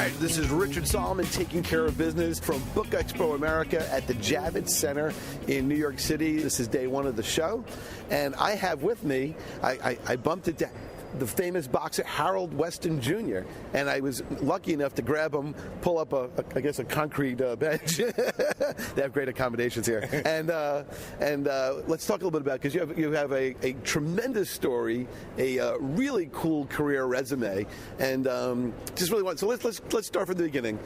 right, this is Richard Solomon taking care of business from Book Expo America at the Javits Center in New York City. This is day one of the show, and I have with me, I bumped into the famous boxer Harold Weston Jr., and I was lucky enough to grab him, pull up a concrete bench. They have great accommodations here, and let's talk a little bit about, because you have a tremendous story, a really cool career resume, and just really want. So let's start from the beginning.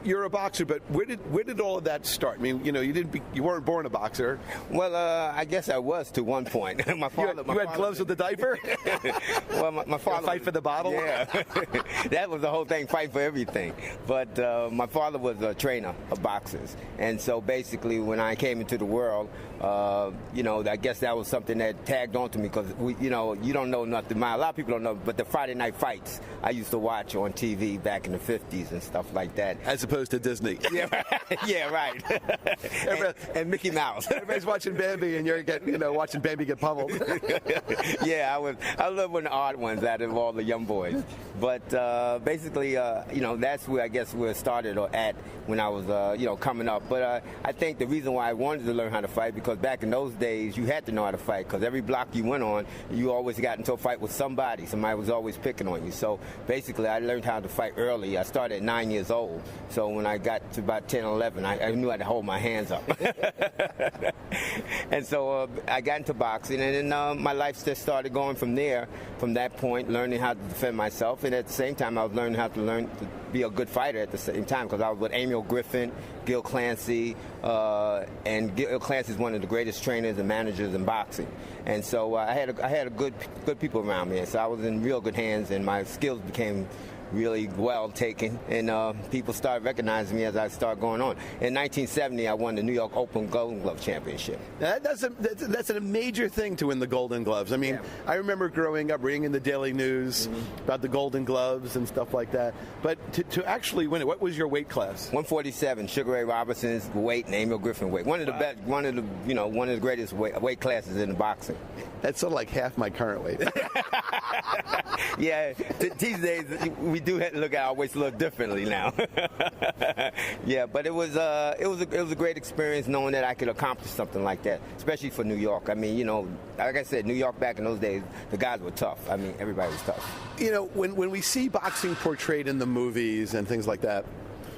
You're a boxer, but where did all of that start? I mean, you weren't born a boxer. Well, I guess I was to one point. My father. You had gloves with the diaper. Well, my father fight for the bottle. Yeah, that was the whole thing. Fight for everything. But my father was a trainer of boxers, and so basically, when I came into the world, I guess that was something that tagged on to me, because you don't know nothing. A lot of people don't know, but the Friday night fights I used to watch on TV back in the 50s and stuff like that. As opposed to Disney. Yeah, right. Yeah, right. and Mickey Mouse. Everybody's watching Bambi, and you're watching Bambi get pummeled. Yeah, I love one of the odd ones out of all the young boys. But basically, that's where I guess where it started at when I was, coming up. But I think the reason why I wanted to learn how to fight, because back in those days, you had to know how to fight, because every block you went on, you always got into a fight with somebody. Somebody was always picking on you. So basically, I learned how to fight early. I started at 9 years old. So when I got to about 10 or 11, I knew how to hold my hands up. And so I got into boxing, and then my life just started going from there, from that point, learning how to defend myself. And at the same time, I was learning how to be a good fighter at the same time, because I was with Emil Griffin, Gil Clancy, and Gil Clancy is one of the greatest trainers and managers in boxing. And so I had a good people around me, and so I was in real good hands, and my skills became really well taken, and people started recognizing me as I started going on. In 1970, I won the New York Open Golden Glove Championship. Now, that's a major thing to win the Golden Gloves. I mean, yeah. I remember growing up reading in the Daily News about the Golden Gloves and stuff like that. But to actually win it, what was your weight class? 147, Sugar Ray Robinson's weight and Emil Griffin weight. One of the best, one of the greatest weight classes in the boxing. That's sort of like half my current weight. Yeah, these days we do have to look at our weights a little differently now. Yeah, but it was a great experience knowing that I could accomplish something like that, especially for New York. I mean, like I said, New York back in those days, the guys were tough. I mean, everybody was tough. When we see boxing portrayed in the movies and things like that,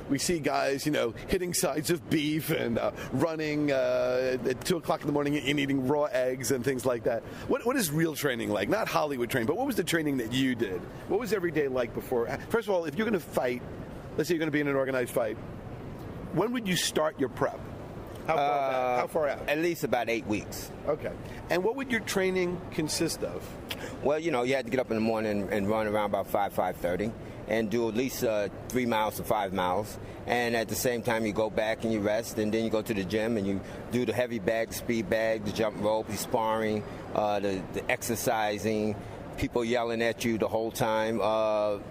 we see guys, hitting sides of beef and running at 2 o'clock in the morning and eating raw eggs and things like that. What is real training like? Not Hollywood training, but what was the training that you did? What was every day like before? First of all, if you're going to fight, let's say you're going to be in an organized fight, when would you start your prep? How far out? At least about 8 weeks. Okay. And what would your training consist of? Well, you had to get up in the morning and run around about 5:30. And do at least 3 miles to 5 miles. And at the same time, you go back and you rest, and then you go to the gym and you do the heavy bag, the speed bag, the jump rope, the sparring, the exercising, people yelling at you the whole time.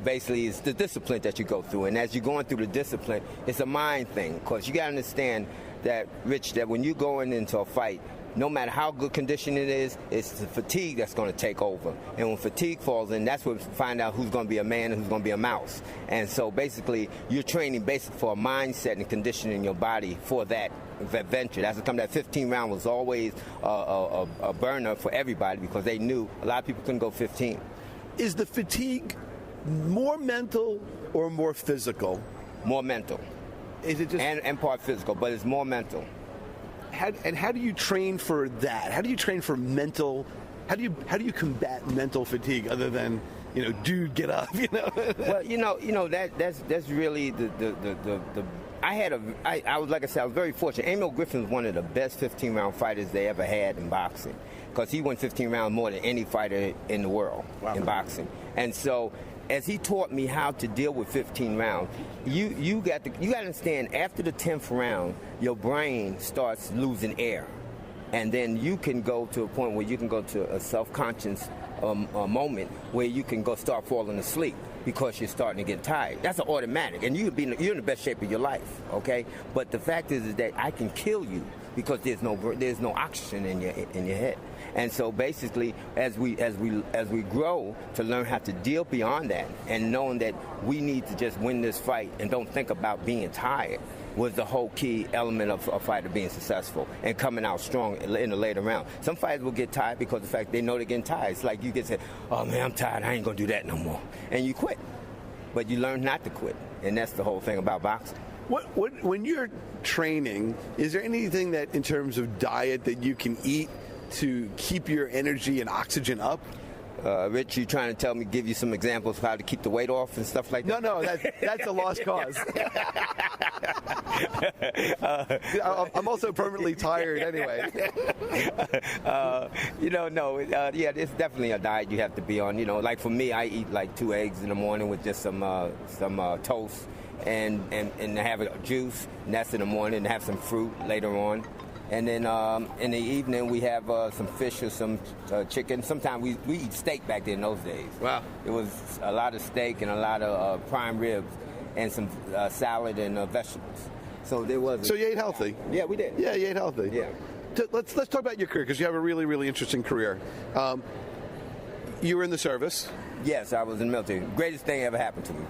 Basically, it's the discipline that you go through. And as you're going through the discipline, it's a mind thing, because you got to understand that, Rich, that when you're going into a fight, no matter how good condition it is, it's the fatigue that's going to take over. And when fatigue falls in, that's when we find out who's going to be a man and who's going to be a mouse. And so basically, you're training for a mindset and conditioning your body for that venture. That's come that 15 round was always a burner for everybody, because they knew a lot of people couldn't go 15. Is the fatigue more mental or more physical? More mental. Is it just and part physical, but it's more mental. How do you train for that? How do you train for mental? How do you combat mental fatigue other than dude, get up? Well, that's really the. I was, like I said, I was very fortunate. Emil Griffin was one of the best 15-round fighters they ever had in boxing, because he won 15 rounds more than any fighter in the world in boxing. And so, as he taught me how to deal with 15 rounds, you got to understand, after the 10th round, your brain starts losing air. And then you can go to a point where you can go to a self-conscious moment where you can start falling asleep because you're starting to get tired. That's an automatic, and you're in the best shape of your life, okay? But the fact is that I can kill you because there's no oxygen in your head. And so basically, as we grow to learn how to deal beyond that, and knowing that we need to just win this fight and don't think about being tired, was the whole key element of a fighter being successful and coming out strong in the later round. Some fighters will get tired because of the fact they know they're getting tired. It's like you get said, "Oh man, I'm tired. I ain't gonna do that no more," and you quit. But you learn not to quit, and that's the whole thing about boxing. When you're training, is there anything that, in terms of diet, that you can eat to keep your energy and oxygen up? Rich, you trying to give you some examples of how to keep the weight off and stuff like that? No, that's a lost cause. I'm also permanently tired anyway. Yeah, it's definitely a diet you have to be on. Like for me, I eat like 2 eggs in the morning with just some toast and have a juice, and that's in the morning, and have some fruit later on. And then in the evening, we have some fish or some chicken. Sometimes we eat steak back then in those days. Wow. It was a lot of steak and a lot of prime ribs and some salad and vegetables. So there was. So you ate healthy? Yeah, we did. Yeah, you ate healthy. Yeah. Let's talk about your career, because you have a really, really interesting career. You were in the service. Yes, I was in the military. Greatest thing ever happened to me.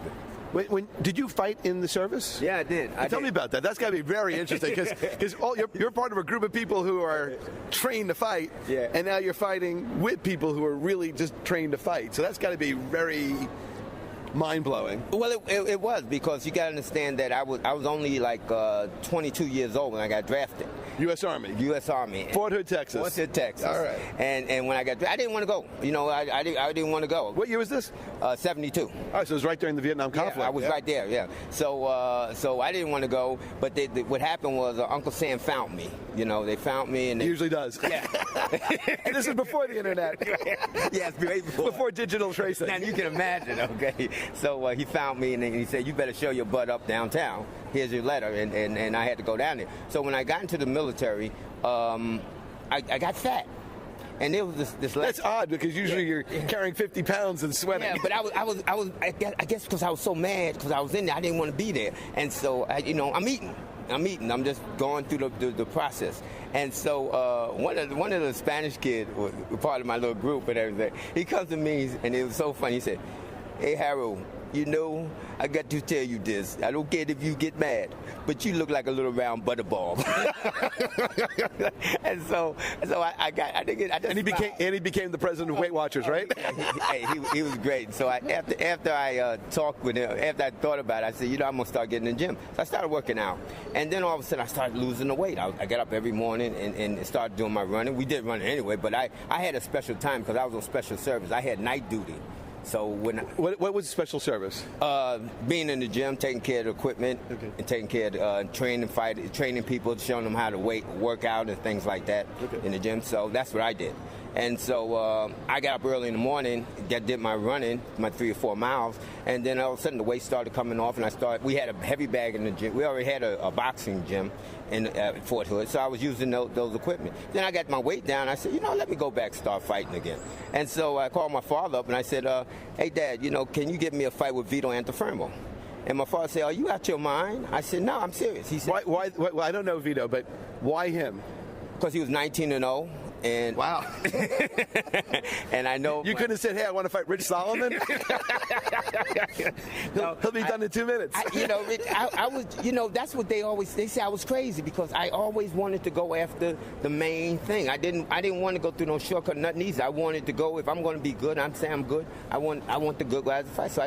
Did you fight in the service? Yeah, I did. Tell me about that. That's got to be very interesting, because you're part of a group of people who are trained to fight, yeah, and now you're fighting with people who are really just trained to fight. So that's got to be very mind-blowing. Well, it was, because you got to understand that I was only like 22 years old when I got drafted. U.S. Army. U.S. Army. Fort Hood, Texas. Fort Hood, Texas. All right. And when I got drafted, I didn't want to go. I didn't want to go. What year was this? 72. All right, so it was right during the Vietnam conflict. Yeah, I was right there, yeah. So I didn't want to go, but what happened was Uncle Sam found me. They found me. And he usually does. Yeah. And this is before the internet. Yes, before digital tracing. Now you can imagine, okay? So he found me, and he said, "You better show your butt up downtown. Here's your letter," and I had to go down there. So when I got into the military, I got fat. And there was this. That's odd, because usually you're carrying 50 pounds and sweating. Yeah, but I guess because I was so mad because I was in there, I didn't want to be there, and so I'm eating. I'm just going through the process. And so one of the Spanish kids was part of my little group and everything. He comes to me, and it was so funny. He said, "Hey, Harold, I got to tell you this. I don't care if you get mad, but you look like a little round butterball." and so I he became the president of Weight Watchers, right? He was great. So after I talked with him, after I thought about it, I said, I'm gonna start getting in the gym. So I started working out, and then all of a sudden I started losing the weight. I got up every morning and started doing my running. We did running anyway, but I had a special time because I was on special service. I had night duty. So what was special service? Being in the gym, taking care of the equipment, and taking care of training people, showing them how to work out and things like that in the gym. So that's what I did. And so I got up early in the morning, did my running, my 3 or 4 miles, and then all of a sudden the weight started coming off, and we had a heavy bag in the gym. We already had a boxing gym in Fort Hood, so I was using those equipment. Then I got my weight down. I said, let me go back and start fighting again. And so I called my father up and I said, "Hey, Dad, can you give me a fight with Vito Antuofermo?" And my father said, "Are you out your mind?" I said, "No, I'm serious." He said, "Why? I don't know Vito, but why him?" Because he was 19-0. And wow. And I know you couldn't have said, "Hey, I want to fight Rich Solomon." He'll be done in 2 minutes. Rich, I was, that's what they say I was crazy, because I always wanted to go after the main thing. I didn't want to go through no shortcut, nothing easy. I wanted to go, if I'm going to be good, I'm saying I'm good. I want the good guys to fight. So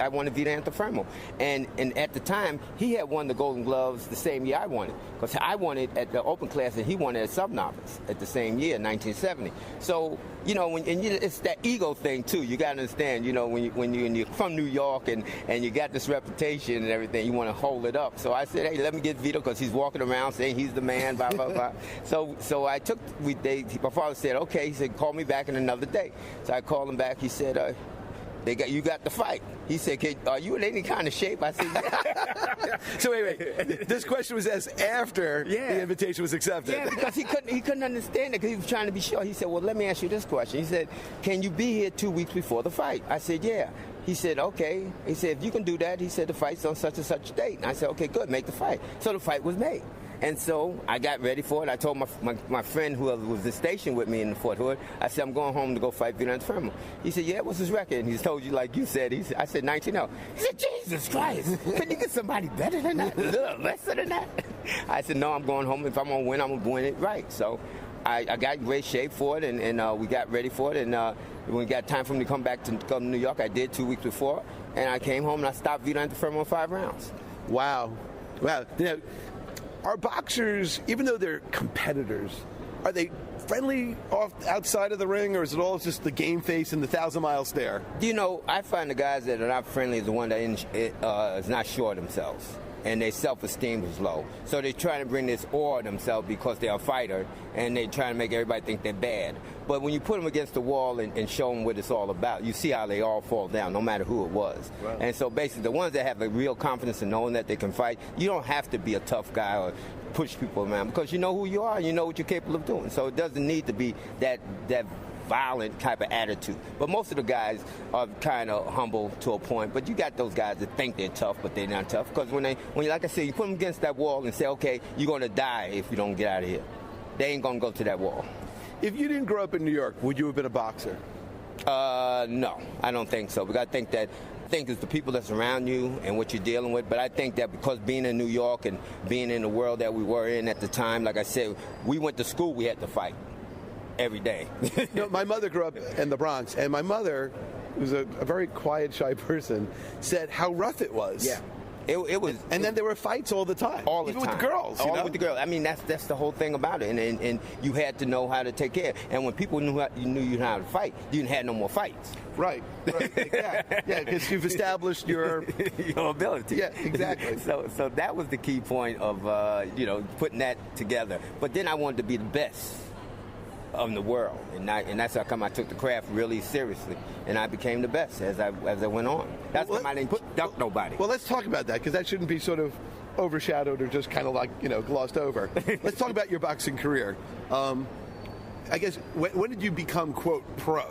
I wanted Vito Antuofermo, and at the time he had won the Golden Gloves the same year I won it, because I won it at the open class and he won it at sub-novice at the same year. 1970. So it's that ego thing too. You gotta understand. When you're from New York and you got this reputation and everything, you want to hold it up. So I said, "Hey, let me get Vito, because he's walking around saying he's the man." Blah blah blah. So I took. My father said, "Okay." He said, "Call me back in another day." So I called him back. He said, you got the fight. He said, "Are you in any kind of shape?" I said, "Yeah." So wait. This question was asked after the invitation was accepted. Yeah, because he couldn't understand it, because he was trying to be sure. He said, "Well, let me ask you this question." He said, "Can you be here 2 weeks before the fight?" I said, "Yeah." He said, "Okay." He said, "If you can do that," he said, "the fight's on such and such date." And I said, "Okay, good, make the fight." So the fight was made. And so I got ready for it. I told my friend who was stationed with me in Fort Hood, I said, I'm going home to go fight Vito Antuofermo. He said, yeah, what's his record? And he's told you like you said. I said 19-0. He said, Jesus Christ, can you get somebody better than that? A little lesser than that? I said, no, I'm going home. If I'm going to win, I'm going to win it right. So I got in great shape for it, and we got ready for it. And when we got time for me to come back to come to New York, I did 2 weeks before. And I came home and I stopped Vito Antuofermo in 5 rounds. Wow. You know, are boxers, even though they're competitors, are they friendly outside of the ring, or is it all just the game face and the 1,000-mile stare? You know, I find the guys that are not friendly is the one that is not sure of themselves, and their self-esteem is low. So they try to bring this aura of themselves because they're a fighter, and they try to make everybody think they're bad. But when you put them against the wall and show them what it's all about, you see how they all fall down, no matter who it was. Wow. And so basically, the ones that have a real confidence in knowing that they can fight, you don't have to be a tough guy or push people around, because you know who you are and you know what you're capable of doing. So it doesn't need to be that violent type of attitude. But most of the guys are kind of humble to a point. But you got those guys that think they're tough, but they're not tough. Because when you, like I said, you put them against that wall and say, okay, you're going to die if you don't get out of here. They ain't going to go to that wall. If you didn't grow up in New York, would you have been a boxer? No, I don't think so. Because I think it's the people that's around you and what you're dealing with. But I think that because being in New York and being in the world that we were in at the time, like I said, we went to school, we had to fight every day. You know, my mother grew up in the Bronx, and my mother, who's a very quiet, shy person, said how rough it was. Yeah. It was, and then there were fights all the time, even with the girls. With the girls. I mean, that's the whole thing about it, and you had to know how to take care. And when people knew you how to fight, you didn't have no more fights. Right. Yeah, because you've established your ability. Yeah, exactly. So that was the key point of putting that together. But then I wanted to be the best of the world, and that's how come I took the craft really seriously, and I became the best as I went on. That's why I didn't duck nobody. Well, let's talk about that, because that shouldn't be sort of overshadowed or just kind of like glossed over. Let's talk about your boxing career. I guess when did you become quote pro?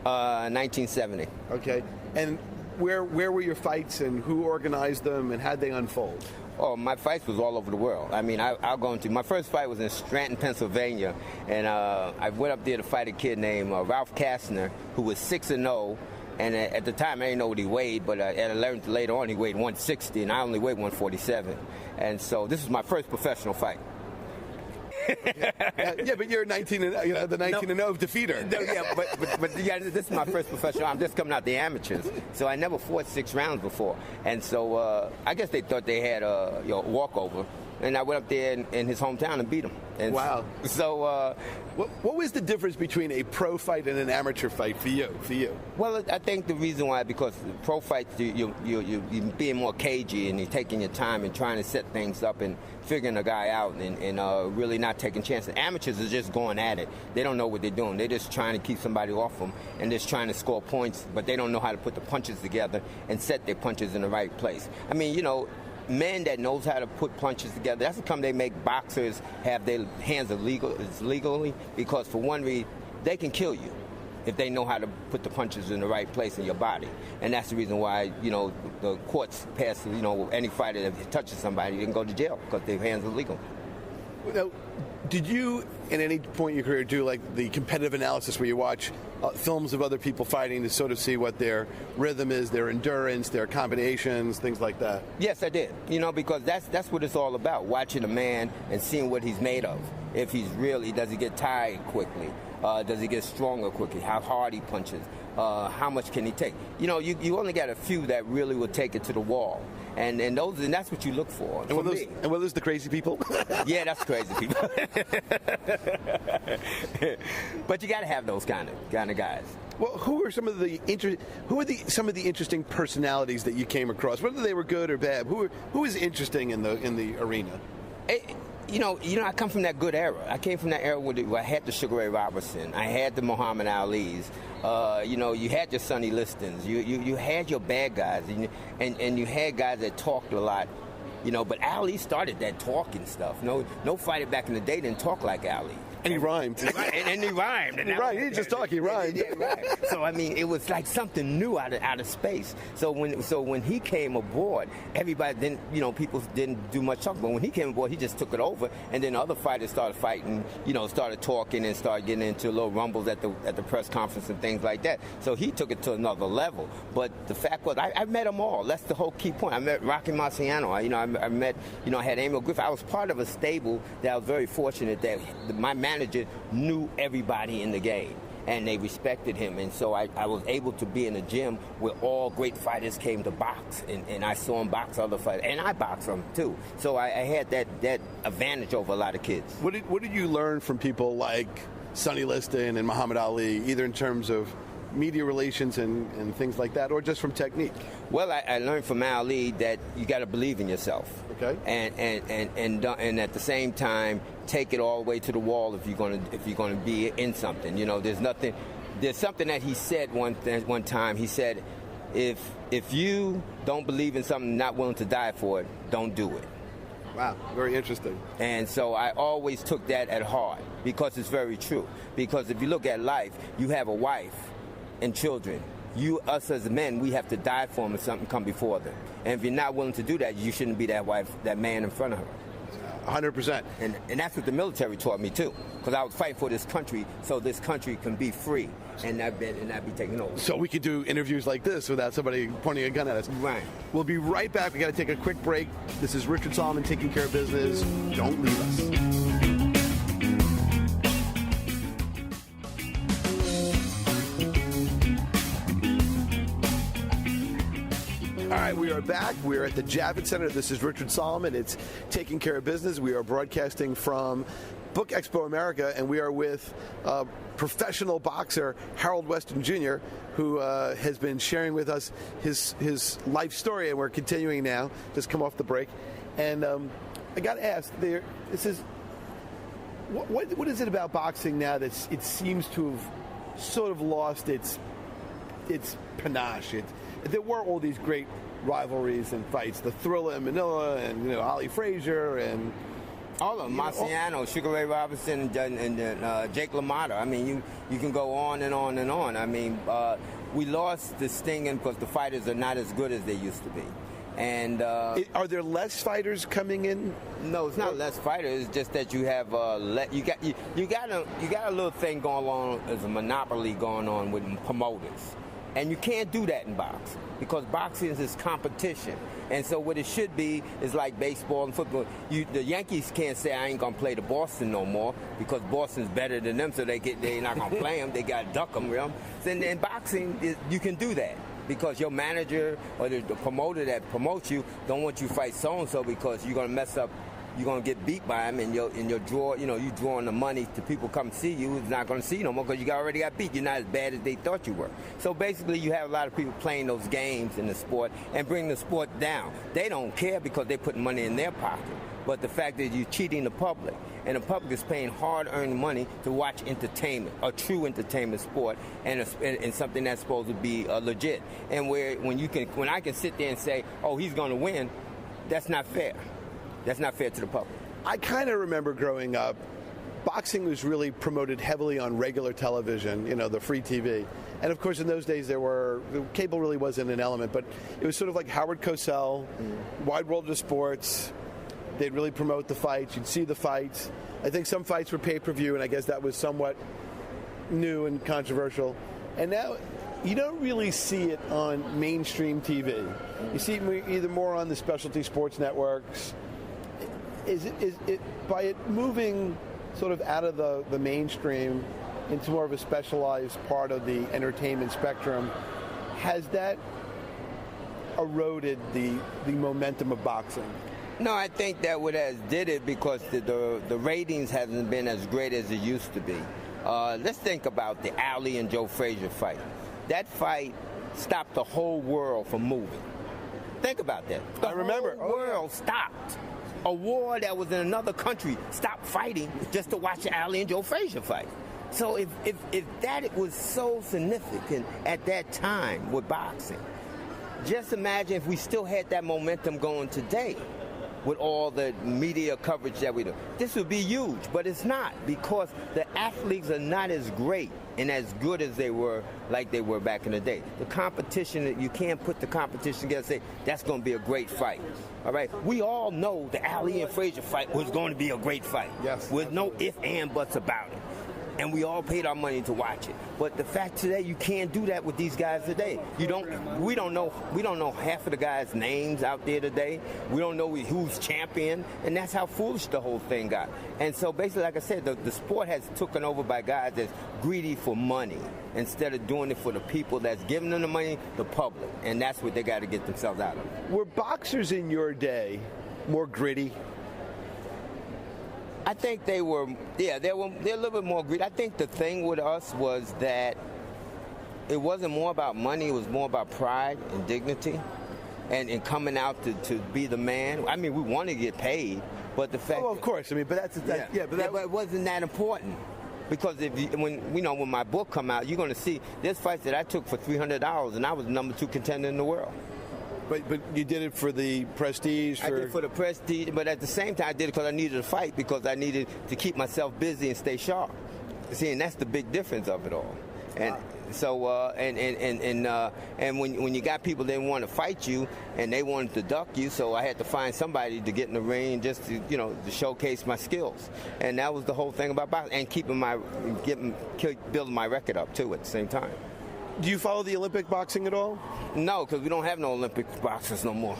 1970. Okay, and where were your fights, and who organized them, and how'd they unfold? Oh, my fights was all over the world. I mean, I'll go into my first fight was in Scranton, Pennsylvania, and I went up there to fight a kid named Ralph Kastner, who was 6-0. And at the time, I didn't know what he weighed, but I learned later on he weighed 160, and I only weighed 147. And so this was my first professional fight. Yeah, but you're 19 and the 19-0 defeater. No, yeah, but yeah, this is my first professional. I'm just coming out the amateurs, so I never fought 6 rounds before, and so I guess they thought they had a walkover, and I went up there in his hometown and beat him. And wow! So, what was the difference between a pro fight and an amateur fight for you? Well, I think the reason why, because pro fights you're being more cagey and you're taking your time and trying to set things up and figuring a guy out and really not taking chances. Amateurs are just going at it. They don't know what they're doing. They're just trying to keep somebody off them and just trying to score points, but they don't know how to put the punches together and set their punches in the right place. I mean, men that knows how to put punches together, that's how come they make boxers have their hands legally, because for one reason, they can kill you if they know how to put the punches in the right place in your body. And that's the reason why, the courts pass, any fighter that touches somebody, they can go to jail because their hands are legal. Now, did you, at any point in your career, do like the competitive analysis where you watch films of other people fighting to sort of see what their rhythm is, their endurance, their combinations, things like that? Yes, I did. Because that's what it's all about, watching a man and seeing what he's made of. If does he get tired quickly? Does he get stronger quickly? How hard he punches? How much can he take? You only got a few that really will take it to the wall. And that's what you look for. And were those the crazy people? Yeah, that's crazy people. But you got to have those kind of guys. Well, who are some of the interesting personalities that you came across? Whether they were good or bad, who is interesting in the arena? I come from that good era. I came from that era where I had the Sugar Ray Robertson, I had the Muhammad Ali's. You had your Sonny Listons. You had your bad guys, and you had guys that talked a lot. But Ali started that talking stuff. No fighter back in the day didn't talk like Ali. And he rhymed. And he rhymed. He didn't just talk, he rhymed. Yeah, right. So, it was like something new out of space. So when he came aboard, everybody didn't, people didn't do much talking. But when he came aboard, he just took it over. And then other fighters started fighting, started talking and started getting into little rumbles at the press conference and things like that. So he took it to another level. But the fact was, I met them all. That's the whole key point. I met Rocky Marciano. I met, I had Emil Griffith. I was part of a stable that I was very fortunate that my manager knew everybody in the game, and they respected him. And so I was able to be in a gym where all great fighters came to box, and I saw them box other fighters, and I boxed them too. So I had that advantage over a lot of kids. What did you learn from people like Sonny Liston and Muhammad Ali, either in terms of media relations and things like that, or just from technique? Well, I learned from Ali that you got to believe in yourself. Okay. And at the same time, take it all the way to the wall if you're gonna be in something. There's something that he said one time. He said, if you don't believe in something, not willing to die for it, don't do it. Us very interesting. And so I always took that at heart, because it's very true. Because if you look at life, you have a wife and children. Us as men, we have to die for them if something come before them. And if you're not willing to do that, you shouldn't be that wife, that man in front of her. 100%. And that's what the military taught me too, because I was fighting for this country, so this country can be free and not be taken over. So we could do interviews like this without somebody pointing a gun at us. Right. We'll be right back. We got to take a quick break. This is Richard Solomon, Taking Care of Business. Don't leave us. All right, we are back. We are at the Javits Center. This is Richard Solomon. It's Taking Care of Business. We are broadcasting from Book Expo America, and we are with professional boxer Harold Weston Jr., who has been sharing with us his life story, and we're continuing now. Just come off the break. And I got to ask, what is it about boxing now that it seems to have sort of lost its panache? There were all these great rivalries and fights, the Thrilla in Manila, and Ali Frazier, and all of them, Marciano, Sugar Ray Robinson, and Jake LaMotta. I mean, you can go on and on and on. I mean, we lost the stinging because the fighters are not as good as they used to be. And are there less fighters coming in? No, it's not less fighters. It's just that you have you got a little thing going on as a monopoly going on with promoters. And you can't do that in boxing, because boxing is competition. And so what it should be is like baseball and football. The Yankees can't say, I ain't going to play the Boston no more, because Boston's better than them, so they're not going to play them. They got to duck them. So in boxing, you can do that, because your manager or the promoter that promotes you don't want you to fight so-and-so, because you're going to mess up. You're going to get beat by him, and your draw, you drawing the money to people come see you. It's not going to see you no more, because you already got beat. You're not as bad as they thought you were. So basically, you have a lot of people playing those games in the sport and bring the sport down. They don't care, because they're putting money in their pocket. But the fact that you're cheating the public, and the public is paying hard-earned money to watch entertainment, a true entertainment sport, and something that's supposed to be legit. And when I can sit there and say, oh, he's going to win, that's not fair. That's not fair to the public. I kind of remember growing up, boxing was really promoted heavily on regular television, the free TV. And of course, in those days, cable really wasn't an element, but it was sort of like Howard Cosell, Wide World of Sports. They'd really promote the fights. You'd see the fights. I think some fights were pay-per-view, and I guess that was somewhat new and controversial. And now you don't really see it on mainstream TV. You see it either more on the specialty sports networks. Is it by it moving sort of out of the mainstream into more of a specialized part of the entertainment spectrum, has that eroded the momentum of boxing? No, I think that what has did it, because the ratings hasn't been as great as it used to be. Let's think about the Ali and Joe Frazier fight. That fight stopped the whole world from moving. Think about that. I remember. The whole world stopped. A war that was in another country stopped fighting just to watch Ali and Joe Frazier fight. So if that was so significant at that time with boxing, just imagine if we still had that momentum going today. with all the media coverage that we do. This would be huge, but it's not, because the athletes are not as great and as good as they were like they were back in the day. The competition, you can't put the competition together and say, that's going to be a great fight. All right? We all know the Ali and Frazier fight was going to be a great fight. Yes. With no ifs and buts about it. And we all paid our money to watch it. But the fact today, you can't do that with these guys today. We don't know half of the guys' names out there today. We don't know who's champion, and that's how foolish the whole thing got. And so basically, like I said, the sport has taken over by guys that's greedy for money instead of doing it for the people that's giving them the money, the public. And that's what they got to get themselves out of. Were boxers in your day more gritty? I think they're a little bit more greedy. I think the thing with us was that it wasn't more about money, it was more about pride and dignity and coming out to be the man. I mean, we want to get paid, but the fact... Oh, of course. I mean, but but it wasn't that important. Because when my book come out, you're going to see there's fights that I took for $300, and I was the number 2 contender in the world. But you did it for the prestige? I did it for the prestige, but at the same time I did it because I needed to fight, because I needed to keep myself busy and stay sharp. See, and that's the big difference of it all. And so, and when you got people that want to fight you and they wanted to duck you, so I had to find somebody to get in the ring just to, to showcase my skills. And that was the whole thing about boxing, and building my record up too at the same time. Do you follow the Olympic boxing at all? No, because we don't have no Olympic boxers no more.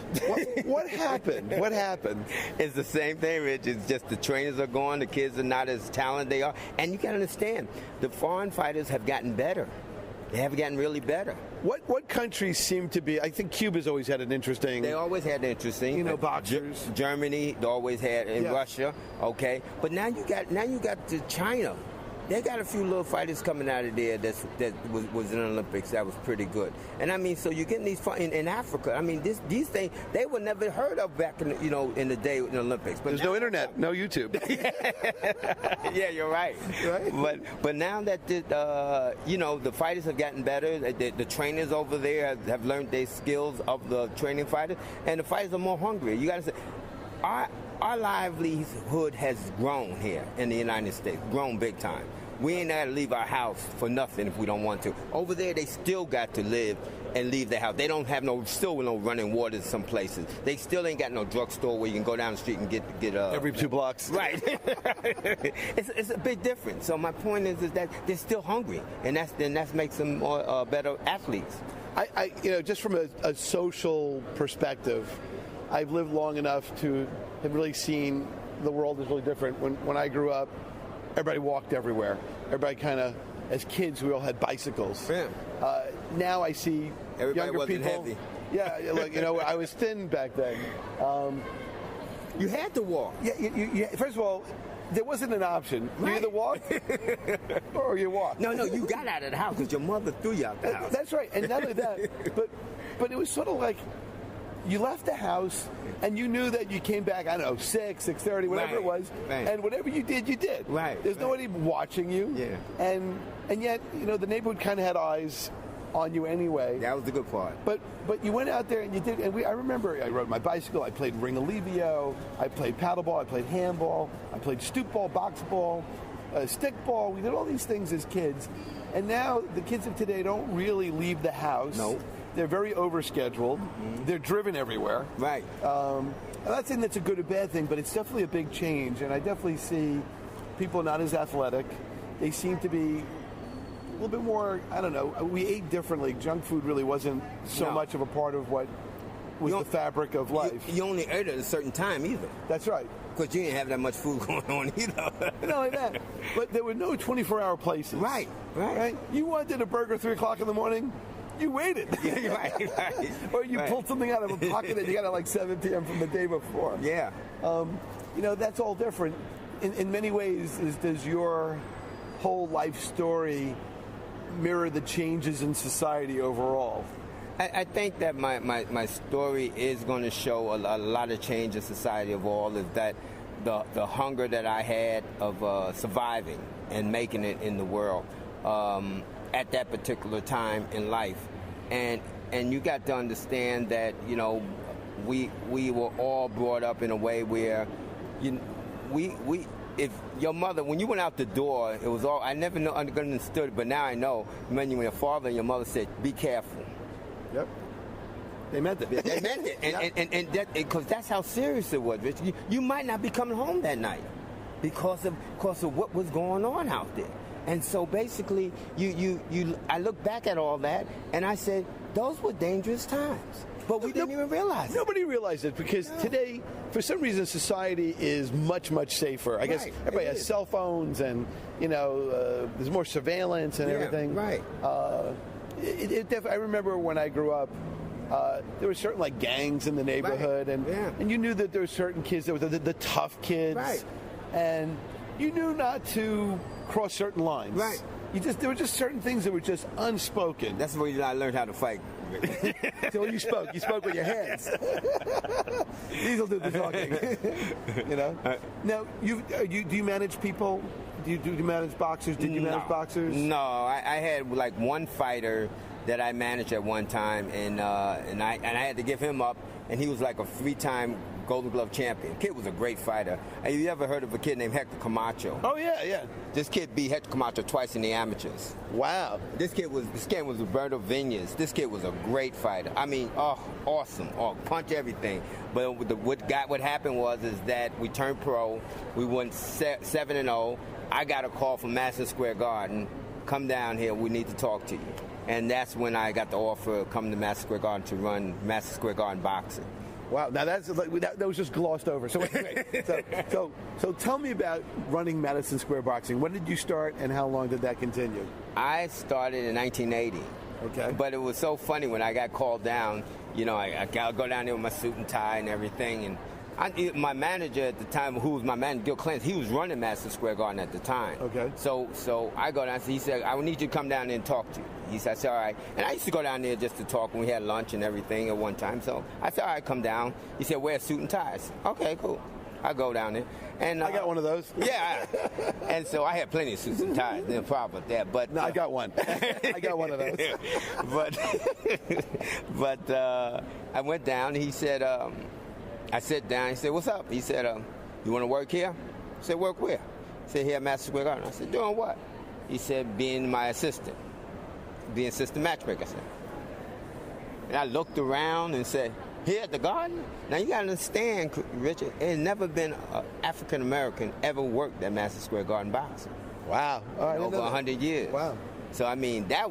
What happened? What happened? It's the same thing, Rich. It's just the trainers are gone, the kids are not as talented they are. And you got to understand, the foreign fighters have gotten better. They have gotten really better. What countries seem to be? I think Cuba's always had an interesting. They always had interesting. Boxers. Germany, they always had, in Russia, okay. But now you got the China. They got a few little fighters coming out of there that was in the Olympics that was pretty good. And I mean, so you're getting these in Africa. I mean, these things they were never heard of back in in the day in the Olympics. But there's no internet, no YouTube. Yeah, you're right. Right. But now that the fighters have gotten better, the trainers over there have learned their skills of the training fighters, and the fighters are more hungry. You got to say, our livelihood has grown here in the United States, grown big time. We ain't got to leave our house for nothing if we don't want to. Over there, they still got to live and leave their house. They don't have no running water in some places. They still ain't got no drugstore where you can go down the street and get every 2 blocks. Right. It's a big difference. So my point is that they're still hungry, and that makes them more better athletes. I just from a social perspective, I've lived long enough to have really seen the world is really different. When I grew up, everybody walked everywhere. Everybody kind of, as kids, we all had bicycles. Yeah. Now I see everybody younger wasn't people. Heavy. Yeah, like I was thin back then. You had to walk. Yeah. First of all, there wasn't an option. Right. You either walk or you walk. No, you got out of the house because your mother threw you out the house. That's right. And not only that, but it was sort of like you left the house and you knew that you came back, I don't know, 6, 6:30, whatever it was. Right. And whatever you did, you did. Right. There's nobody watching you. Yeah. And yet, the neighborhood kind of had eyes on you anyway. That was the good part. But you went out there and you did, and I remember I rode my bicycle, I played ring alivio, I played paddleball, I played handball, I played stoop ball, box ball, stick ball. We did all these things as kids. And now the kids of today don't really leave the house. No. They're very overscheduled. Mm-hmm. They're driven everywhere. Right. I'm not saying that's a good or bad thing, but it's definitely a big change. And I definitely see people not as athletic. They seem to be a little bit more, I don't know, we ate differently. Junk food really wasn't so much of a part of what was the fabric of life. You only ate at a certain time either. That's right. Because you didn't have that much food going on either. Not like that. But there were no 24-hour places. Right. You wanted a burger 3 o'clock in the morning, you waited. Right. Or you pulled something out of a pocket and you got it like 7 p.m. from the day before. Yeah. That's all different. In many ways, does your whole life story mirror the changes in society overall? I think that my story is going to show a lot of change in society overall. Is that the hunger that I had of surviving and making it in the world at that particular time in life, and you got to understand that we were all brought up in a way where if your mother, when you went out the door, it was all, I never understood it, but now I know, when your father and your mother said, be careful. Yep. They meant it. They meant it. And that, because that's how serious it was, Rich. You might not be coming home that night because of what was going on out there. And so basically, I look back at all that, and I said, those were dangerous times. But we didn't even realize it. Nobody realized it because today, for some reason, society is much, much safer. I guess everybody has cell phones and, there's more surveillance and everything. Right. I remember when I grew up, there were certain like gangs in the neighborhood, and you knew that there were certain kids that were the tough kids. Right. And you knew not to cross certain lines. Right. There were just certain things that were just unspoken. That's where I learned how to fight. So you spoke with your hands. These will do the talking. Now, do you manage people? Do you manage boxers? Did you manage boxers? No, I had like one fighter that I managed at one time, and I had to give him up, and he was like a 3-time Golden Glove champion. Kid was a great fighter. Have you ever heard of a kid named Hector Camacho? Oh yeah. This kid beat Hector Camacho twice in the amateurs. Wow. This kid was Roberto Vinales. This kid was a great fighter. I mean, awesome. Punch everything. But what happened was that we turned pro. We went 7-0. I got a call from Madison Square Garden. Come down here. We need to talk to you. And that's when I got the offer of coming to Madison Square Garden to run Madison Square Garden boxing. Wow, now that was just glossed over. So wait. So tell me about running Madison Square Boxing. When did you start, and how long did that continue? I started in 1980. Okay. But it was so funny when I got called down. I go down there with my suit and tie and everything, and my manager at the time, who was my manager, Gil Clance, he was running Madison Square Garden at the time. Okay. So I go down. He said, "I need you to come down there and talk to you." He said, "All right." And I used to go down there just to talk, and we had lunch and everything at one time. So I said, "All right, come down." He said, "Wear a suit and ties." Okay, cool. I go down there, and I got one of those. Yeah, and so I had plenty of suits and ties. No problem with that. But no, I got one. I got one of those. But I went down. He said, I sat down. He said, "What's up?" He said, "You want to work here?" I said, "Work where?" He said, "Here at Madison Square Garden." I said, "Doing what?" He said, "Being my assistant, being assistant matchmaker." I said, and I looked around and said, "Here at the Garden?" Now you got to understand, Richard, there's never been an African American ever worked at Madison Square Garden boxing. Wow. Over 100 years. Wow. So I mean, that's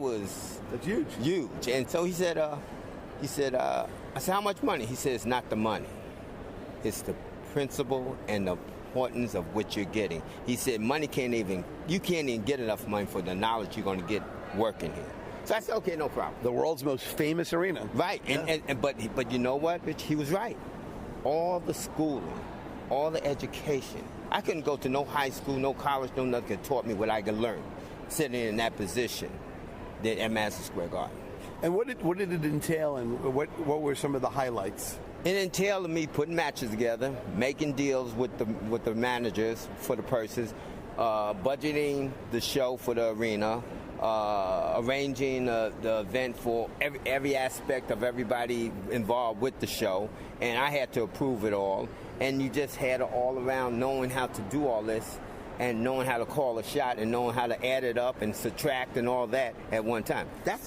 huge. Huge. And so he said, I said, "How much money?" He said, "It's not the money. It's the principle and the importance of what you're getting." He said, you can't even get enough money for the knowledge you're going to get working here. So I said, okay, no problem. The world's most famous arena. Right. Yeah. But you know what, Rich? He was right. All the schooling, all the education. I couldn't go to no high school, no college, no nothing that taught me what I could learn sitting in that position at Madison Square Garden. And what did it entail, and what were some of the highlights? It entailed me putting matches together, making deals with the managers for the purses, budgeting the show for the arena, arranging the event for every aspect of everybody involved with the show, and I had to approve it all. And you just had all around knowing how to do all this, and knowing how to call a shot, and knowing how to add it up and subtract and all that at one time. That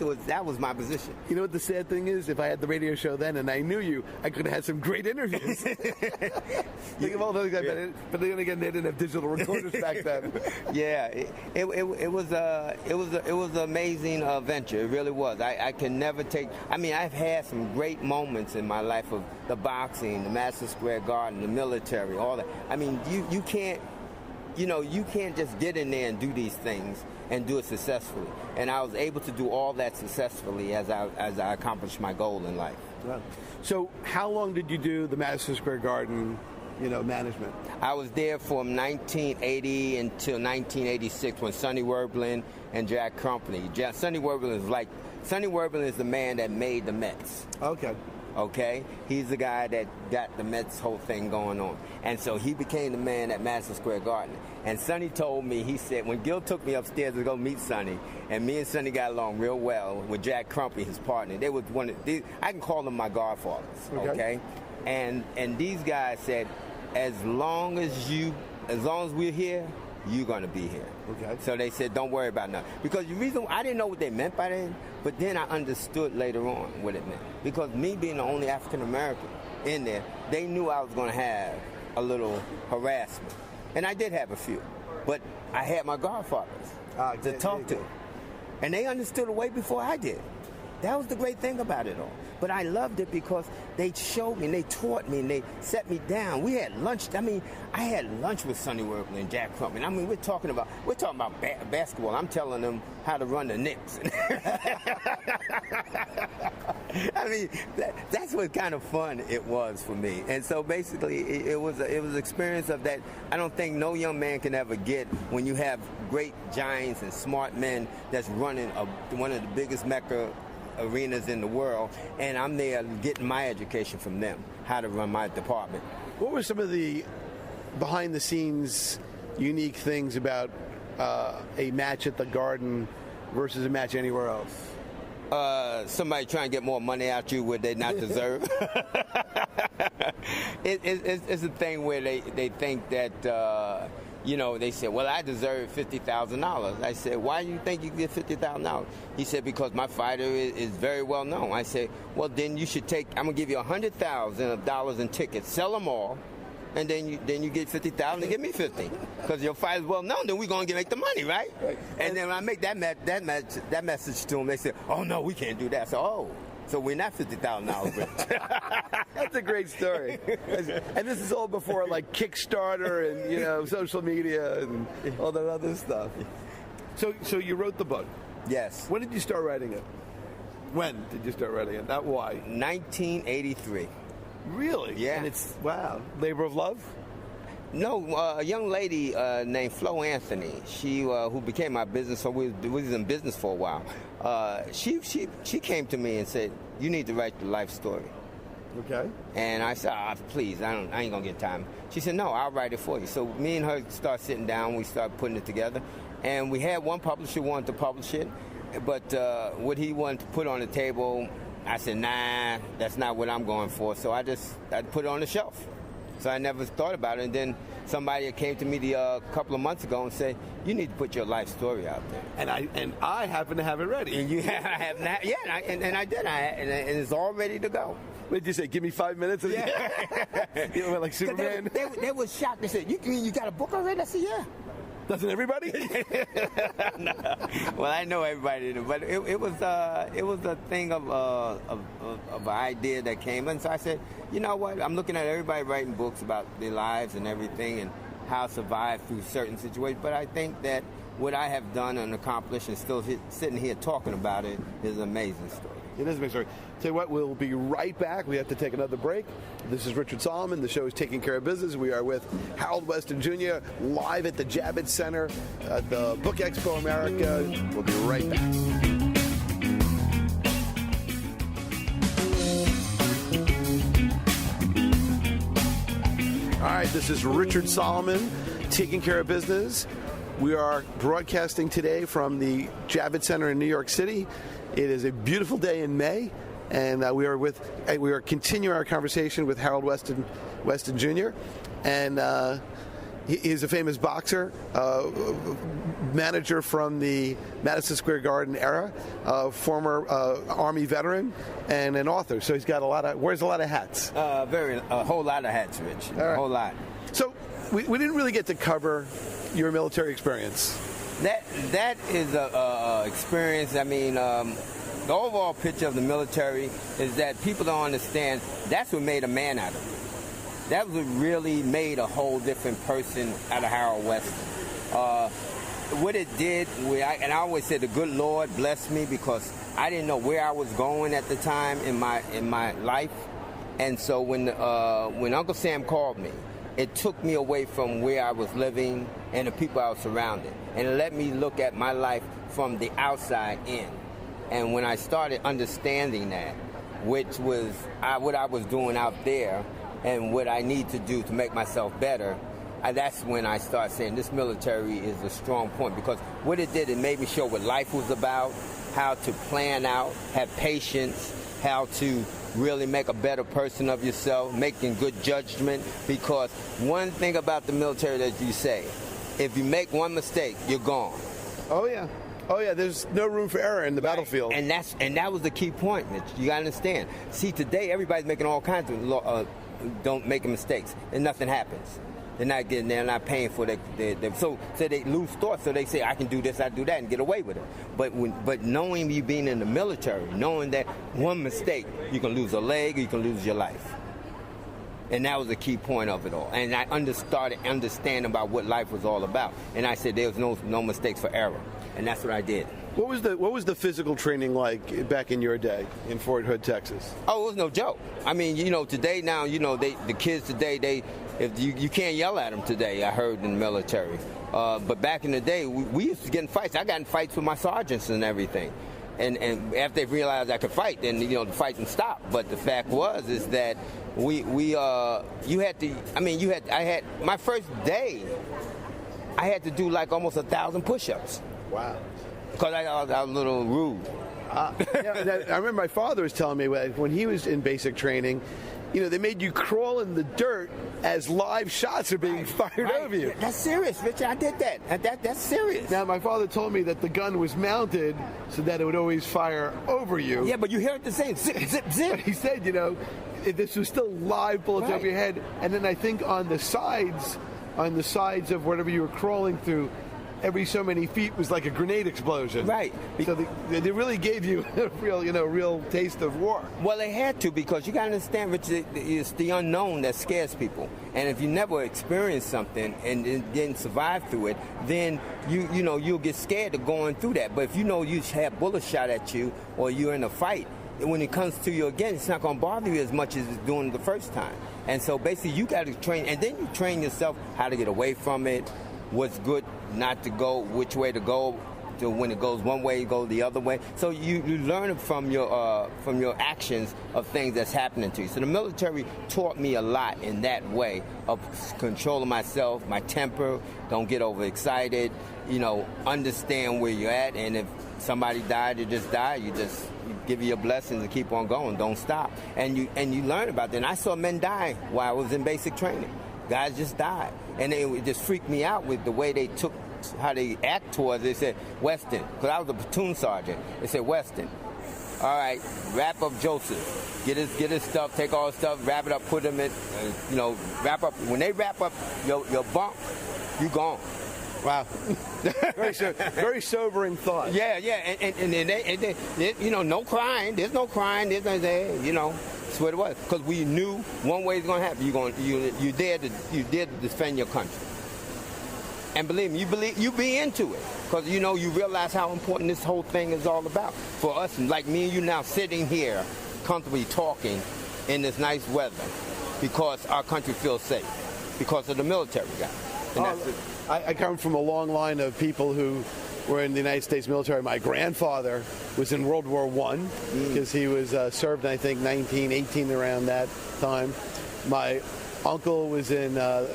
was my position. You know what the sad thing is? If I had the radio show then and I knew you, I could have had some great interviews. Think of all those guys, but then again, they didn't have digital recorders back then. Yeah, it was an amazing venture. It really was. I can never take. I mean, I've had some great moments in my life of the boxing, the Madison Square Garden, the military, all that. I mean, you can't. You can't just get in there and do these things and do it successfully. And I was able to do all that successfully as I accomplished my goal in life. Wow. So how long did you do the Madison Square Garden, management? I was there from 1980 until 1986 when Sonny Werblin and Jack Company. Sonny Werblin is the man that made the Mets. Okay, he's the guy that got the Mets whole thing going on. And so he became the man at Madison Square Garden. And Sonny told me, he said, when Gil took me upstairs to go meet Sonny, and me and Sonny got along real well with Jack Crumpy, his partner. They was I can call them my godfathers, okay? And these guys said, as long as we're here, you're going to be here. Okay. So they said, don't worry about nothing. Because the reason, I didn't know what they meant by that, but then I understood later on what it meant. Because me being the only African American in there, they knew I was going to have a little harassment. And I did have a few. But I had my godfathers to talk to. And they understood it way before I did. That was the great thing about it all. But I loved it because they showed me and they taught me and they set me down. We had lunch. I mean, I had lunch with Sonny Workman and Jack Crumpton. I mean, we're talking about basketball. I'm telling them how to run the Knicks. I mean, that's what kind of fun it was for me. And so basically, it was an experience of that I don't think no young man can ever get when you have great giants and smart men that's running one of the biggest Mecca arenas in the world, and I'm there getting my education from them, how to run my department. What were some of the behind-the-scenes unique things about a match at the Garden versus a match anywhere else? Somebody trying to get more money out you where they not deserve. It's a thing where they think that they said, well, I deserve $50,000. I said, why do you think you get $50,000? He said, because my fighter is very well known. I said, well, then you should I'm going to give you $100,000 in tickets, sell them all, and then you get $50,000 and give me $50,000. Because your fighter's well known, then we're going to make the money, right? And then when I make that message to them, they said, oh, no, we can't do that. So we're not $50,000 rich. That's a great story. And this is all before like Kickstarter and social media and all that other stuff. So you wrote the book. Yes. When did you start writing it? When did you start writing it? Not why. 1983. Really? Yeah. And it's, wow, labor of love? No, a young lady named Flo Anthony, she who became my business, so we was in business for a while. She came to me and said, you need to write the life story. Okay. And I said, please, I ain't gonna get time. She said, no, I'll write it for you. So me and her start sitting down, we start putting it together. And we had one publisher wanted to publish it, but what he wanted to put on the table, I said, nah, that's not what I'm going for. So I put it on the shelf. So I never thought about it. And then somebody came to me a couple of months ago and said, you need to put your life story out there. And I happen to have it ready. And and I did. And it's all ready to go. What did you say? Give me 5 minutes? Yeah. Like Superman? They were shocked. They said, you got a book already? I said, yeah. Doesn't everybody? No. Well, I know everybody did, but it was a thing of an idea that came in. So I said, you know what? I'm looking at everybody writing books about their lives and everything and how to survive through certain situations. But I think that what I have done and accomplished and still sitting here talking about it is an amazing story. It is a big story. Tell you what, we'll be right back. We have to take another break. This is Richard Solomon. The show is Taking Care of Business. We are with Harold Weston Jr. live at the Javits Center at the Book Expo America. We'll be right back. All right, this is Richard Solomon, Taking Care of Business. We are broadcasting today from the Javits Center in New York City. It is a beautiful day in May, and we are continuing our conversation with Harold Weston Jr. And he's a famous boxer, manager from the Madison Square Garden era, former Army veteran, and an author. So he's got wears a lot of hats. A whole lot of hats, Rich. Right. A whole lot. So we didn't really get to cover your military experience. That is a experience. I mean, the overall picture of the military is that people don't understand that's what made a man out of me. That was what really made a whole different person out of Harold Weston. What it did, and I always said the good Lord blessed me because I didn't know where I was going at the time in my life, and so when Uncle Sam called me, it took me away from where I was living and the people I was surrounded, and it let me look at my life from the outside in. And when I started understanding that, which was what I was doing out there and what I need to do to make myself better, that's when I started saying this military is a strong point, because what it did, it made me show what life was about, how to plan out, have patience, how to really make a better person of yourself, making good judgment. Because one thing about the military that you say, if you make one mistake, you're gone. Oh yeah. Oh yeah, there's no room for error in the battlefield. And that was the key point, Mitch. You gotta understand. See, today everybody's making all kinds of don't making mistakes, and nothing happens. They're not paying for so they lose thought. So they say, I can do this, I do that, and get away with it. But knowing you being in the military, knowing that one mistake, you can lose a leg, or you can lose your life. And that was the key point of it all. And I started understanding about what life was all about. And I said there was no mistakes for error. And that's what I did. What was the physical training like back in your day in Fort Hood, Texas? Oh, it was no joke. I mean, today now, the kids today, if you can't yell at them today, I heard in the military. But back in the day, we used to get in fights. I got in fights with my sergeants and everything. And after they realized I could fight, then the fighting stopped. But the fact is that I had my first day, I had to do like almost 1,000 push-ups. Wow. Because I was a little rude. I remember my father was telling me when he was in basic training, they made you crawl in the dirt as live shots are being fired over you. That's serious, Richard. I did that. That's serious. Now, my father told me that the gun was mounted so that it would always fire over you. Yeah, but you hear it the same. Zip, zip, zip. But he said, this was still live bullets over your head. And then I think on the sides of whatever you were crawling through, every so many feet was like a grenade explosion. Right. So they really gave you a real taste of war. Well, they had to, because you got to understand, Richard, it's the unknown that scares people. And if you never experience something and didn't survive through it, then you'll get scared of going through that. But if you have bullets shot at you or you're in a fight, when it comes to you again, it's not going to bother you as much as it's doing the first time. And so basically you got to train, and then you train yourself how to get away from it, what's good not to go, which way to go, to when it goes one way, you go the other way. So you learn from your actions of things that's happening to you. So the military taught me a lot in that way of controlling myself, my temper, don't get overexcited, understand where you're at, and if somebody died, you just die, you give your blessings and keep on going, don't stop. And you learn about that. And I saw men die while I was in basic training. Guys just died. And it just freaked me out with the way they took, how they act towards it. They said, Weston, because I was a platoon sergeant. They said, Weston, all right, wrap up Joseph. Get his stuff, take all his stuff, wrap it up, put him in, wrap up. When they wrap up your bunk, you gone. Wow. Very sobering thought. Yeah, and they, no crying. There's no crying. There's no there. That's what it was. Because we knew one way it's going to happen. You dare to defend your country. And believe me, you be into it. Because you realize how important this whole thing is all about. For us, like me and you now sitting here, comfortably talking in this nice weather, because our country feels safe, because of the military guys. And that's it. I come from a long line of people who were in the United States military. My grandfather was in World War I because he was served, I think, 1918, around that time. My uncle was in,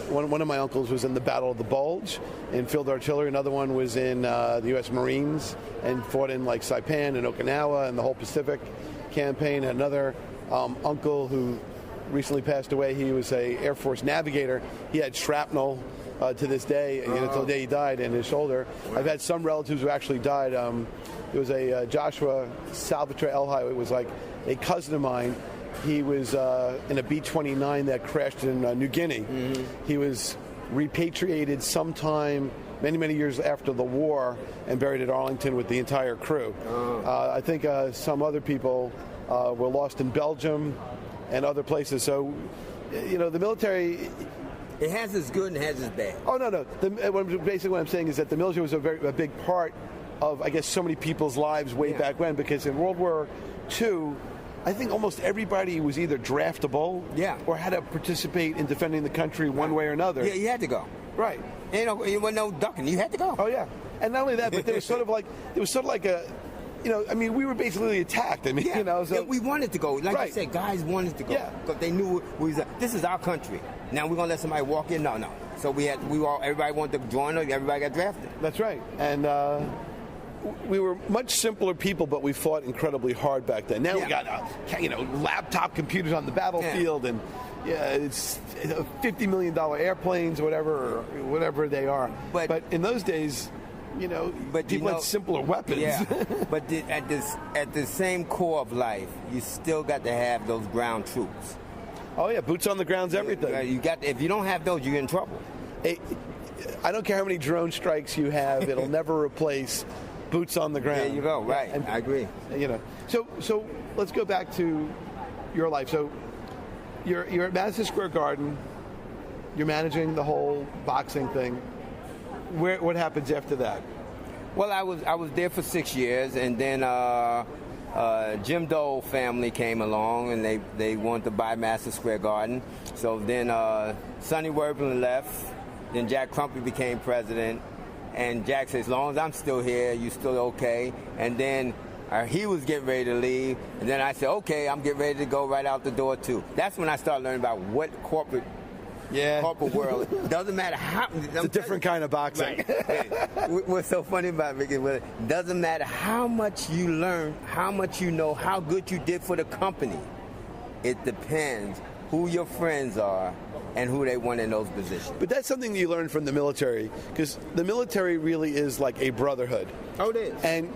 one of my uncles was in the Battle of the Bulge in field artillery. Another one was in the U.S. Marines and fought in like Saipan and Okinawa and the whole Pacific campaign. Another uncle who recently passed away, he was a Air Force navigator. He had shrapnel to this day, until the day he died, in his shoulder. I've had some relatives who actually died. There was a Joshua Salvatore Elhai. It was like a cousin of mine. He was in a B-29 that crashed in New Guinea. Mm-hmm. He was repatriated sometime many years after the war and buried at Arlington with the entire crew. I think some other people were lost in Belgium and other places. So, the military... It has its good and it has its bad. Oh, no. Basically what I'm saying is that the military was a big part of, I guess, so many people's lives way back when, because in World War II, I think almost everybody was either draftable or had to participate in defending the country one way or another. Yeah, you had to go. Right. You wasn't no ducking. You had to go. Oh, yeah. And not only that, but there was sort of like a... we were basically attacked. So we wanted to go. Like I said, guys wanted to go. Yeah. Because they knew this is our country. Now we're going to let somebody walk in? No. So everybody wanted to join us. Everybody got drafted. That's right. And we were much simpler people, but we fought incredibly hard back then. Now we got laptop computers on the battlefield, and it's $50 million airplanes, whatever they are. But in those days, people had simpler weapons. Yeah. But at the same core of life, you still got to have those ground troops. Oh yeah, boots on the ground's everything. If you don't have those, you get in trouble. I don't care how many drone strikes you have; it'll never replace boots on the ground. There you go. Right, I agree. So let's go back to your life. So you're at Madison Square Garden. You're managing the whole boxing thing. What happens after that? Well, I was there for 6 years, and then Jim Dole family came along, and they wanted to buy Madison Square Garden. So then Sonny Werblin left. Then Jack Crumpy became president, and Jack said, as long as I'm still here, you still okay. And then he was getting ready to leave, and then I said, okay, I'm getting ready to go right out the door too. That's when I started learning about what corporate world. It doesn't matter how. It's a different kind of boxing. Right. What's so funny about it, it doesn't matter how much you learn, how much you know, how good you did for the company. It depends who your friends are and who they want in those positions. But that's something you learn from the military, because the military really is like a brotherhood. Oh, it is. And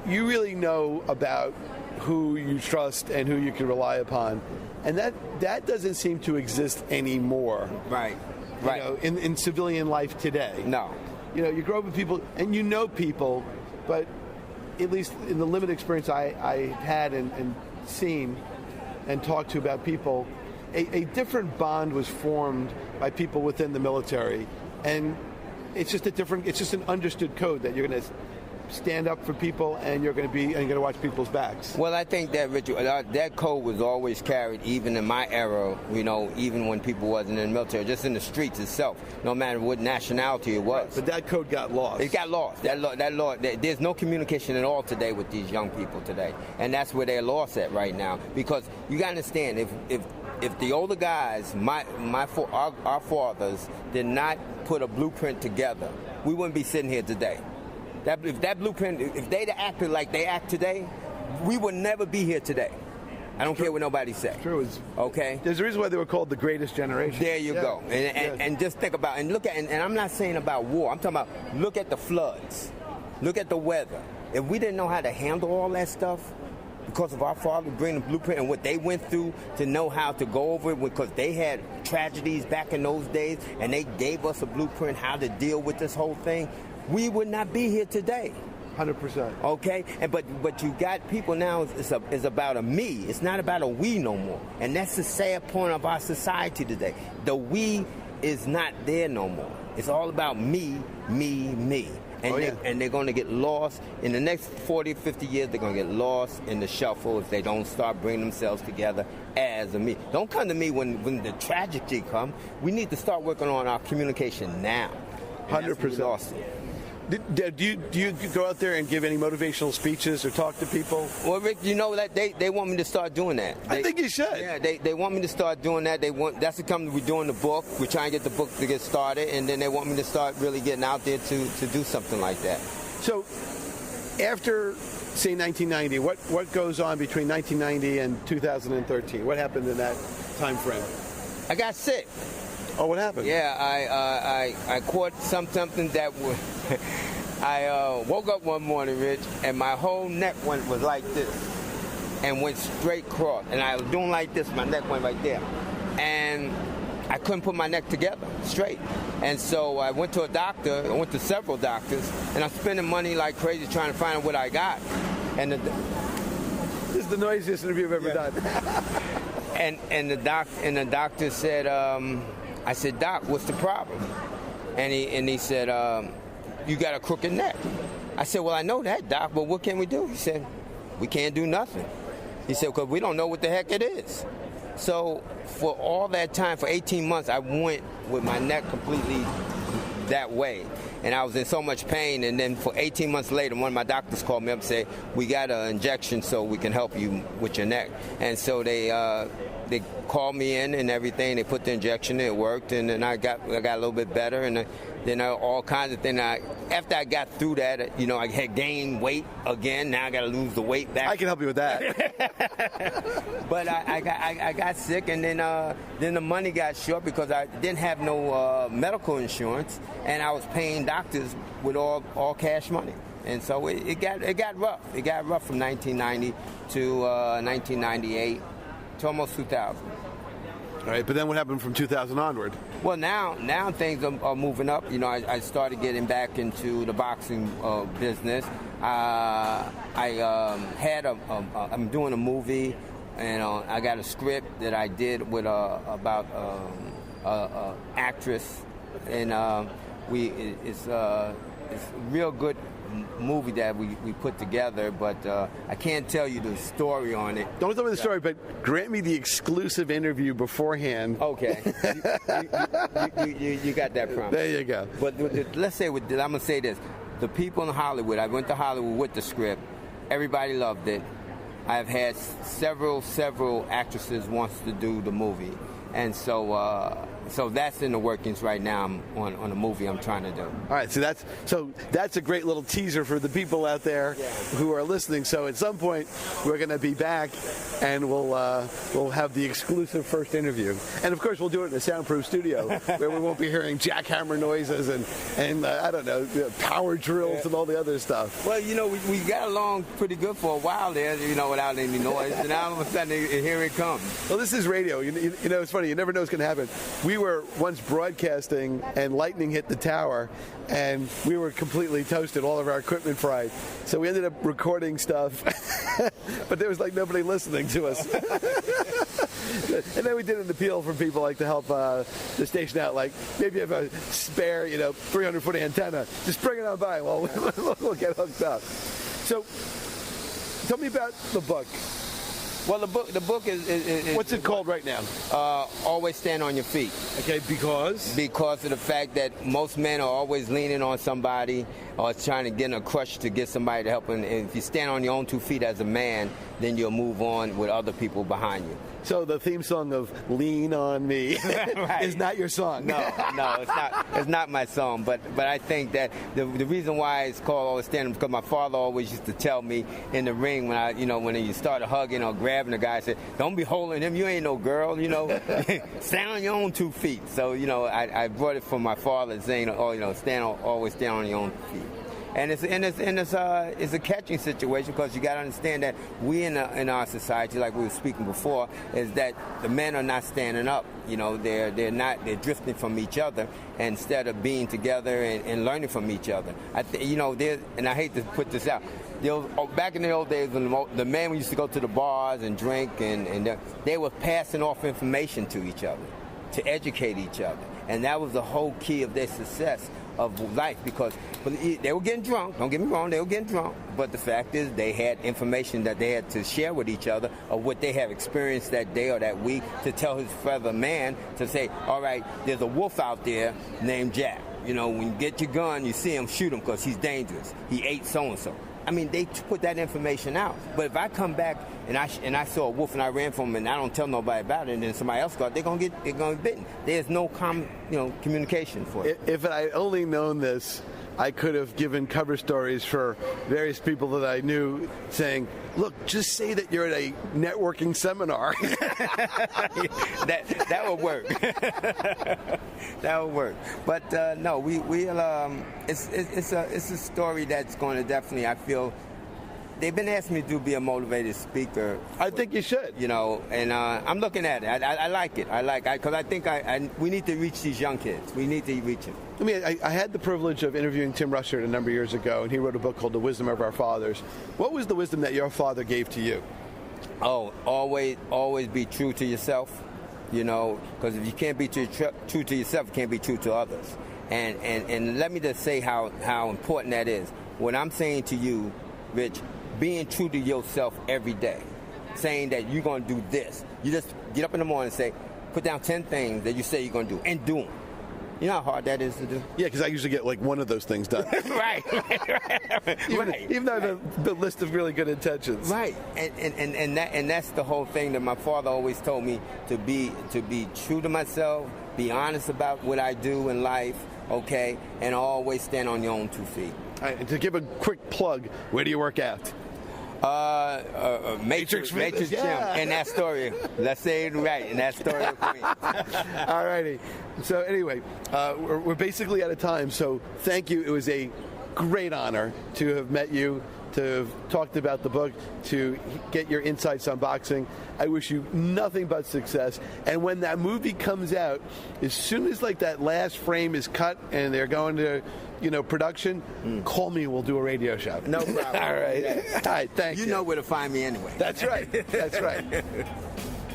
you really know about who you trust and who you can rely upon. And that doesn't seem to exist anymore. Right. In civilian life today. No. You grow up with people and you know people, but at least in the limited experience I had and seen and talked to about people, a different bond was formed by people within the military, and it's just an understood code that you're going to stand up for people and you're going to watch people's backs. Well, I think that, Richard, that code was always carried even in my era, even when people wasn't in the military, just in the streets itself, no matter what nationality it was. Right, but that code got lost. It got lost. There's no communication at all today with these young people today, and that's where they're lost at right now, because you got to understand, if the older guys, our fathers, did not put a blueprint together, we wouldn't be sitting here today. If that blueprint, if they'd acted like they act today, we would never be here today. I don't care what nobody says. True. Okay? There's a reason why they were called the greatest generation. There you go. And just think about, and look at, and I'm not saying about war. I'm talking about, look at the floods. Look at the weather. If we didn't know how to handle all that stuff, because of our father bringing the blueprint and what they went through to know how to go over it, because they had tragedies back in those days, and they gave us a blueprint how to deal with this whole thing, we would not be here today. 100%. Okay, but you got people now. It's about a me. It's not about a we no more, and that's the sad point of our society today. The we is not there no more. It's all about me, me, me. And they're going to get lost. In the next 40, 50 years, they're going to get lost in the shuffle if they don't start bringing themselves together as a me. Don't come to me when the tragedy comes. We need to start working on our communication now. 100%. Do you go out there and give any motivational speeches or talk to people? Well, Rick, that they want me to start doing that. I think you should. Yeah, they want me to start doing that. That's the company we're doing the book. We're trying to get the book to get started, and then they want me to start really getting out there to do something like that. So, after, say, 1990, what goes on between 1990 and 2013? What happened in that time frame? I got sick. Oh, what happened? Yeah, I caught something that was. I woke up one morning, Rich, and my whole neck was like this, and went straight across. And I was doing like this, my neck went right there, and I couldn't put my neck together straight. And so I went to a doctor. I went to several doctors, and I'm spending money like crazy trying to find out what I got. And this is the noisiest interview I've ever done. and the doctor said. I said, Doc, what's the problem? And he said, you got a crooked neck. I said, well, I know that, Doc, but what can we do? He said, we can't do nothing. He said, because we don't know what the heck it is. So for all that time, for 18 months, I went with my neck completely that way. And I was in so much pain. And then for 18 months later, one of my doctors called me up and said, we got an injection so we can help you with your neck. And so they called me in and everything. They put the injection in. It worked. And then I got a little bit better. And all kinds of things. After I got through that, I had gained weight again. Now I got to lose the weight back. I can help you with that. But I got sick, and then the money got short because I didn't have no medical insurance, and I was paying doctors with all cash money. And so it got rough. It got rough from 1990 to 1998 to almost 2000. All right, but then what happened from 2000 onward? Well, now things are moving up. I started getting back into the boxing business. I'm doing a movie, and I got a script that I did with about actress, and it's a real good movie that we put together, but I can't tell you the story on it. Don't tell me the story, but grant me the exclusive interview beforehand. Okay. you got that promise. There you go. But let's say, I'm going to say this. The people in Hollywood, I went to Hollywood with the script. Everybody loved it. I've had several actresses wants to do the movie. And so that's in the workings right now on a movie I'm trying to do. All right, so that's a great little teaser for the people out there who are listening. So at some point we're going to be back, and we'll have the exclusive first interview. And of course we'll do it in a soundproof studio where we won't be hearing jackhammer noises and I don't know, power drills and all the other stuff. Well, we got along pretty good for a while there, without any noise, and now all of a sudden here it comes. Well, this is radio. It's funny. You never know what's going to happen. We were once broadcasting, and lightning hit the tower, and we were completely toasted. All of our equipment fried. So we ended up recording stuff, but there was nobody listening to us. And then we did an appeal for people to help the station out. Maybe you have a spare, 300-foot antenna. Just bring it on by. Well, we'll get hooked up. So, tell me about the book. Well, the book is what's it called right now? Always Stand on Your Feet. Okay, because of the fact that most men are always leaning on somebody or trying to get in a crush to get somebody to help. And if you stand on your own 2 feet as a man, then you'll move on with other people behind you. So the theme song of "Lean on Me" is not your song. No, it's not. It's not my song. But I think that the reason why it's called Always Stand is because my father always used to tell me in the ring when you started hugging or grabbing a guy, I said, "Don't be holding him. You ain't no girl. Stand on your own 2 feet." So I brought it from my father saying, always stand on your own feet. And it's a catching situation because you got to understand that we in our society, like we were speaking before, is that the men are not standing up. They're drifting from each other instead of being together and learning from each other. And I hate to put this out. Back in the old days when the men used to go to the bars and drink and they were passing off information to each other, to educate each other, and that was the whole key of their success of life, because they were getting drunk. Don't get me wrong, they were getting drunk. But the fact is they had information that they had to share with each other of what they have experienced that day or that week to tell his fellow man to say, all right, there's a wolf out there named Jack. When you get your gun, you see him, shoot him because he's dangerous. He ate so-and-so. I mean, they put that information out. But if I come back and I saw a wolf and I ran from him and I don't tell nobody about it, and then somebody else got, they're gonna get bitten. There's no communication for it. If I had only known this, I could have given cover stories for various people that I knew saying, look, just say that you're at a networking seminar. that would work. That would work. But no, it's a story that's going to definitely, I feel, they've been asking me to be a motivated speaker. I think you should. And I'm looking at it. I like it. Because I think we need to reach these young kids. We need to reach them. I had the privilege of interviewing Tim Russert a number of years ago, and he wrote a book called The Wisdom of Our Fathers. What was the wisdom that your father gave to you? Oh, always be true to yourself. Because if you can't be true to yourself, you can't be true to others. And let me just say how important that is. What I'm saying to you, Rich, being true to yourself every day, saying that you're going to do this. You just get up in the morning and say, put down 10 things that you say you're going to do, and do them. You know how hard that is to do? Yeah, because I usually get one of those things done. Right. Even though I have the list of really good intentions. Right. And that's the whole thing that my father always told me, to be true to myself, be honest about what I do in life, okay, and always stand on your own 2 feet. All right, and to give a quick plug, where do you work out? Matrix Gym in Astoria. Let's say it right, in Astoria, Queens. All righty. So anyway, we're basically out of time. So thank you. It was a great honor to have met you, to have talked about the book, to get your insights on boxing. I wish you nothing but success. And when that movie comes out, as soon as like that last frame is cut and they're going to, production, call me and we'll do a radio show. No problem. All right. Yeah. All right, thank you. You know where to find me anyway. That's right. That's right.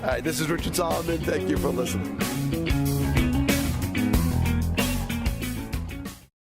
All right, this is Richard Solomon. Thank you for listening.